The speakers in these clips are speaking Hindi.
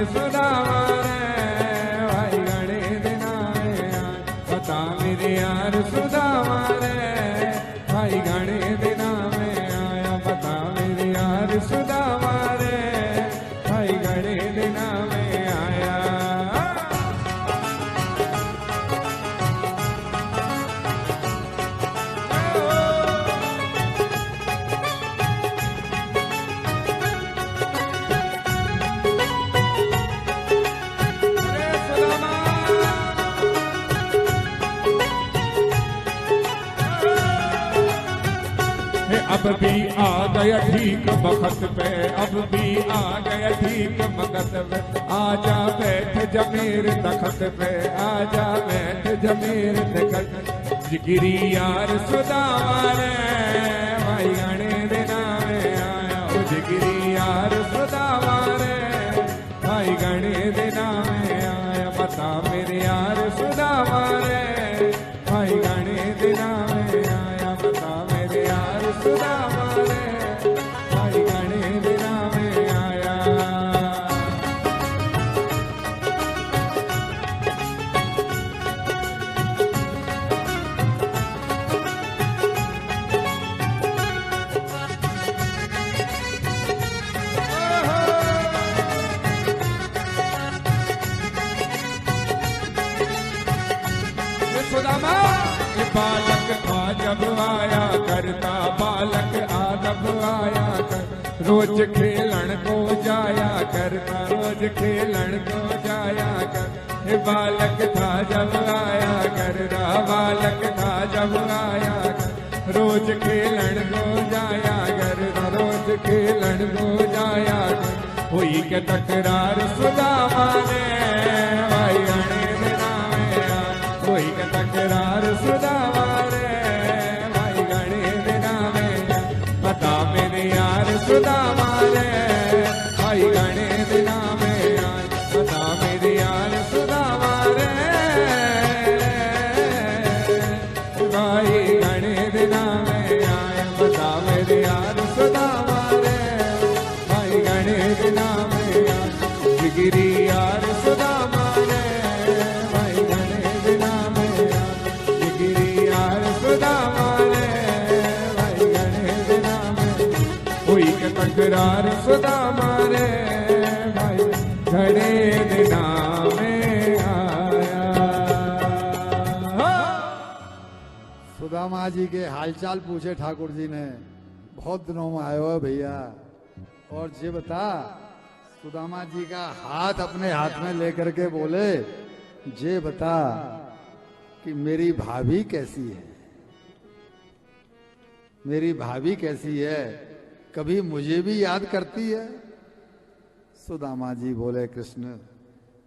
सुदामा रे भाई घणे दिना में आया बता मेरे यार सुदामा रे भाई घणे दिना में आया बता मेरे यार सुदामा रे भाई घणे दिना में आया। अब भी आ गया ठीक वक्त पे अब भी आ गया ठीक वक्त पे आजा बैठ जमीर तखत पे आजा बैठ जमीर तखत जिगिरी यार सुदामा रे भाई घणे दिना में आया ओ जिगिरी यार सुदामा रे भाई घणे दिना में आया बता मेरे यार सुदामा रे भाई घणे दिना में आया बता मेरे यार सुदामा रे भाई घणे दिना में आया। सुदामा बालक था जब आया करता बालक आदब आया कर रोज खेलन को जाया करता रोज खेलन को जाया कर बालक था जब आया करता बालक था जब आया कर रोज खेलन को जाया करता रोज खेलन को जाया कर हुई के तकरार सुदामा ने भाई घणे दिना में आया हुई के तकरार सुदामा रे भाई घणे दिना में बता मेरे यार सुदामा रे भाई घणे दिना में आया बता मेरे यार सुदामा रे भाई घणे दिना में आया बता मेरे यार सुदामा रे भाई घणे दिना में आया जिगिरी यार सुदामा रे भाई घणे दिना में आया जिगिरी यार सुदामा रे भाई घणे दिना में हुई के तकरार सुदामा रे भाई घणे दिना में आया। सुदामा जी के हालचाल पूछे ठाकुर जी ने, बहुत दिनों में आयो है भैया, और ये बता। सुदामा जी का हाथ अपने हाथ में लेकर के बोले, ये बता कि मेरी भाभी कैसी है, मेरी भाभी कैसी है, कभी मुझे भी याद करती है। सुदामा जी बोले, कृष्ण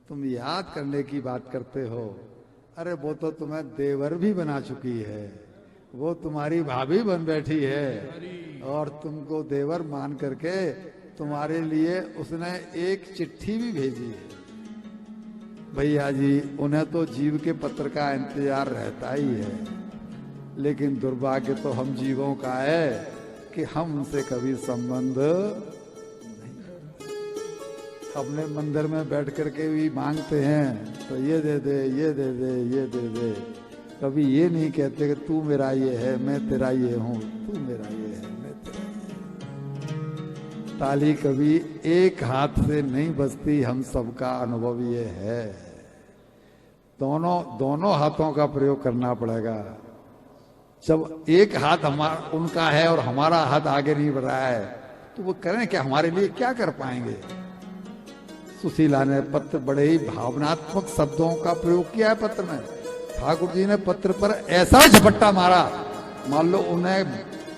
तुम याद करने की बात करते हो, अरे वो तो तुम्हें देवर भी बना चुकी है, वो तुम्हारी भाभी बन बैठी है और तुमको देवर मान करके तुम्हारे लिए उसने एक चिट्ठी भी भेजी है। भैया जी उन्हें तो जीव के पत्र का इंतजार रहता ही है, लेकिन दुर्भाग्य तो हम जीवों का है कि हम उनसे कभी संबंध नहीं। अपने मंदिर में बैठ करके भी मांगते हैं तो ये दे दे ये दे दे ये दे दे, कभी ये नहीं कहते कि तू मेरा ये है मैं तेरा ये हूं, तू मेरा ये है मैं तेरा ये। ताली कभी एक हाथ से नहीं बजती, हम सबका अनुभव ये है। दोनों हाथों का प्रयोग करना पड़ेगा। जब एक हाथ हमारा उनका है और हमारा हाथ आगे नहीं बढ़ रहा है तो वो करें क्या, हमारे लिए क्या कर पाएंगे। सुशीला ने पत्र बड़े ही भावनात्मक शब्दों का प्रयोग किया है पत्र में। ठाकुर जी ने पत्र पर ऐसा झपट्टा मारा, मान लो उन्हें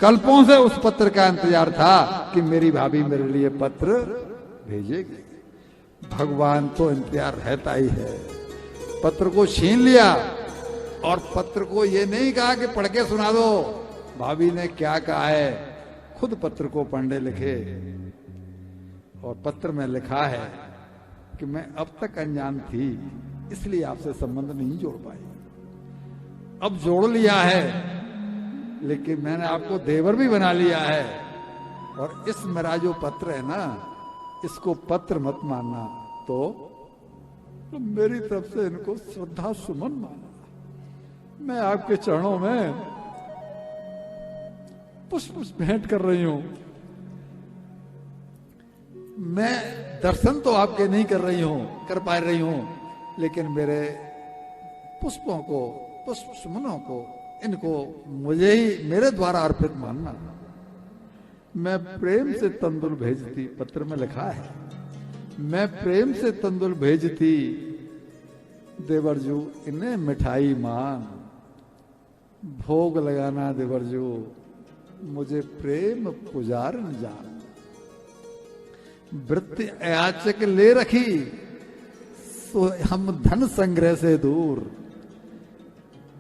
कल्पों से उस पत्र का इंतजार था कि मेरी भाभी मेरे लिए पत्र भेजेगी। भगवान तो इंतजार रहता ही है। पत्र को छीन लिया और पत्र को ये नहीं कहा कि पढ़ के सुना दो, भाभी ने क्या कहा है खुद पत्र को पढ़ने लिखे। और पत्र में लिखा है कि मैं अब तक अनजान थी इसलिए आपसे संबंध नहीं जोड़ पाई, अब जोड़ लिया है लेकिन मैंने आपको देवर भी बना लिया है। और इस मेरा जो पत्र है ना, इसको पत्र मत मानना, तो मेरी तरफ से इनको श्रद्धा सुमन माना। मैं आपके चरणों में पुष्प भेंट कर रही हूं। मैं दर्शन तो आपके नहीं कर पा रही हूं, लेकिन मेरे पुष्पों को, पुष्प सुमनों को, इनको मुझे ही मेरे द्वारा अर्पित मानना। मैं प्रेम से तंदुल भेजती, पत्र में लिखा है, मैं प्रेम से तंदुल भेजती, देवरजू इन्हें मिठाई मान। भोग लगाना देवरजू, मुझे प्रेम पुजारन जान। वृत्ति याचक ले रखी, सो हम धन संग्रह से दूर।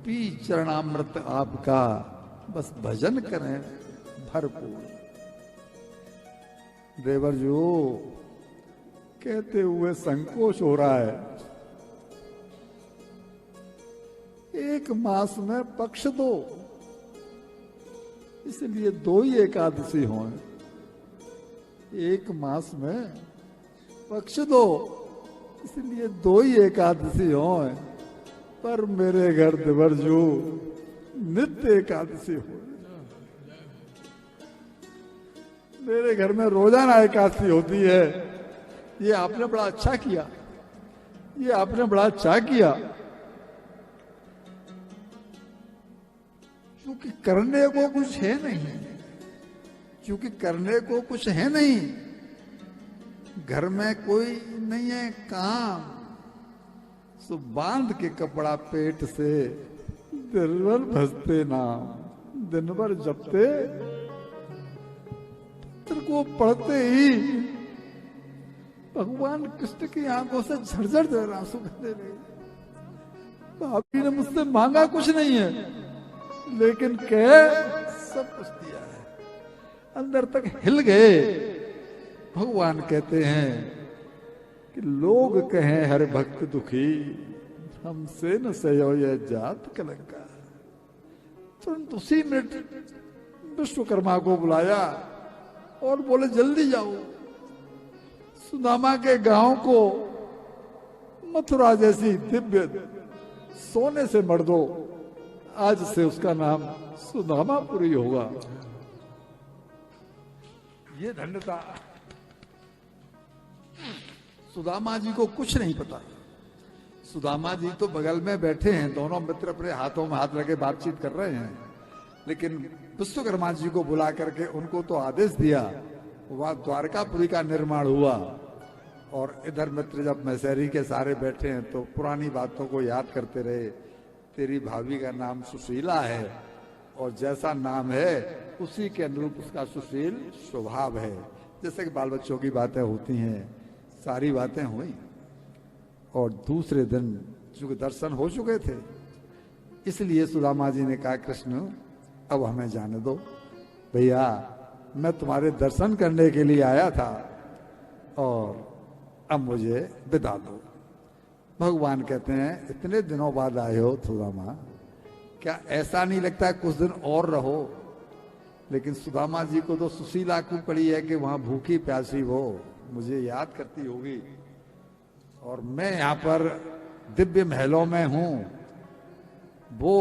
पी चरणामृत आपका, बस भजन करें भरपूर। देवरजू कहते हुए संकोच हो रहा है। एक मास में पक्ष दो, इसलिए 2 ही एकादशी हों। एक मास में पक्ष दो, इसलिए 2 ही एकादशी हों। पर मेरे घर देवरजू नित्य एकादशी हो। मेरे घर में रोजाना एकादशी होती है। ये आपने बड़ा अच्छा किया, ये आपने बड़ा अच्छा किया। क्योंकि करने को कुछ है नहीं, क्योंकि करने को कुछ है नहीं, घर में कोई नहीं है काम, सो बांध के कपड़ा पेट से दिन भर भजते नाम, दिन भर जपते, पत्र को पढ़ते ही भगवान कृष्ण की आंखों से झरझर दे आंसू बहने लगे। भाभी ने मुझसे मांगा कुछ नहीं है, लेकिन कह सब कुछ दिया है। अंदर तक हिल गए। भगवान कहते हैं कि लोग कहें हर भक्त दुखी, हमसे न सयो ये जात कलंका। तुरंत उसी मिनट विश्वकर्मा को बुलाया और बोले जल्दी जाओ, सुदामा के गांव को मथुरा जैसी दिव्य सोने से मर दो। आज से उसका नाम सुदामापुरी होगा। ये धन्यता। सुदामा जी को कुछ नहीं पता। सुदामा जी तो बगल में बैठे हैं, दोनों मित्र अपने हाथों में हाथ लगे बातचीत कर रहे हैं, लेकिन विश्वकर्मा जी को बुला करके उनको तो आदेश दिया। वहां द्वारकापुरी का निर्माण हुआ और इधर मित्र जब मैसेरी के सारे बैठे हैं तो पुरानी बातों को याद करते रहे। तेरी भाभी का नाम सुशीला है और जैसा नाम है उसी के अनुरूप उसका सुशील स्वभाव है। जैसे कि बाल बच्चों की बातें होती हैं, सारी बातें हुई। और दूसरे दिन चूंकि दर्शन हो चुके थे, इसलिए सुदामा जी ने कहा कृष्ण अब हमें जाने दो, भैया मैं तुम्हारे दर्शन करने के लिए आया था और अब मुझे विदा दो। भगवान कहते हैं इतने दिनों बाद आए हो सुदामा, क्या ऐसा नहीं लगता है कुछ दिन और रहो? लेकिन सुदामा जी को तो सुशीला को पड़ी है कि वहां भूखी प्यासी वो मुझे याद करती होगी और मैं यहाँ पर दिव्य महलों में हूं। वो